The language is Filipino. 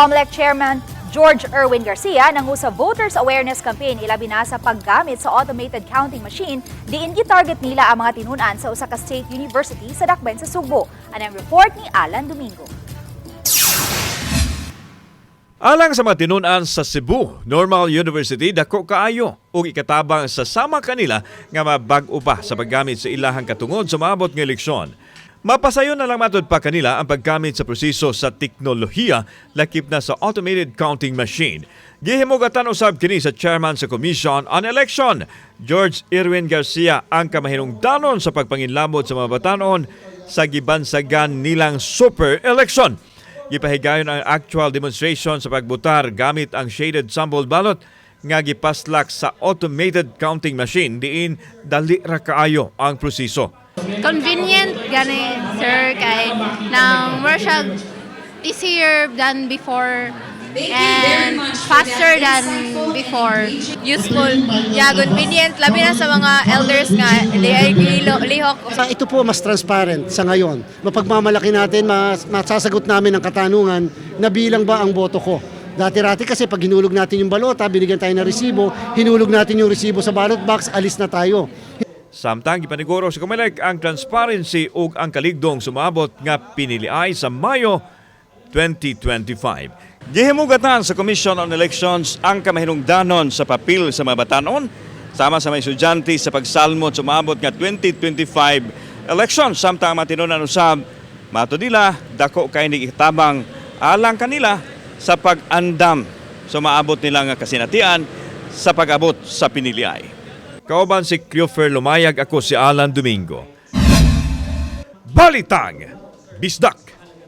COMELEC Chairman George Erwin Garcia nangu sa Voters Awareness Campaign ilabi na sa paggamit sa automated counting machine diin gitarget nila ang mga tinun-an sa usa ka state university sa dakbayan sa Sugbo. Anang report ni Alan Domingo. Alang sa mga tinun-an sa Cebu Normal University, dako kaayo ug ikatabang sa sama kanila nga mabag-o pa sa paggamit sa ilahang katungod sa maabot nga eleksyon. Mapasayon na lang matod pa kanila ang paggamit sa proseso sa teknolohiya lakip na sa automated counting machine. Gihimugatan usab kini sa chairman sa Commission on Election, George Erwin Garcia, ang kamahinungdanon sa pagpanginlamod sa mga batanon sa gibansagan nilang super election. Gipahigayon ang actual demonstration sa pagbutar gamit ang shaded sample ballot nga gipaslak sa automated counting machine diin dali ra kaayo ang proseso. Convenient gani sir kay nang more siya easier than before and faster than before. Useful, yeah, convenient labi na sa mga elders nga lihok. Ito po mas transparent sa ngayon. Mapagmamalaki natin, masasagot namin ang katanungan na bilang ba ang boto ko. Dati-rati kasi pag hinulog natin yung balota, binigyan tayo ng resibo, hinulog natin yung resibo sa ballot box, alis na tayo. Samtang gipaniguro sa COMELEC ang transparency ug ang kaligdong sumabot nga piniliay sa Mayo 2025. Gihimugatan sa Commission on Elections ang kamahinungdanon sa papel sa mga batanon sama sa mga estudyante sa pagsalmot sumabot nga 2025 election. Samtang matinunan usab matod nila dako kay nikitabang alang kanila sa pag-andam sa maabot nila nga kasinatian sa pag-abot sa piniliay. Kauban si Christopher Lumayag, ako si Alan Domingo. Balitang Bisdak.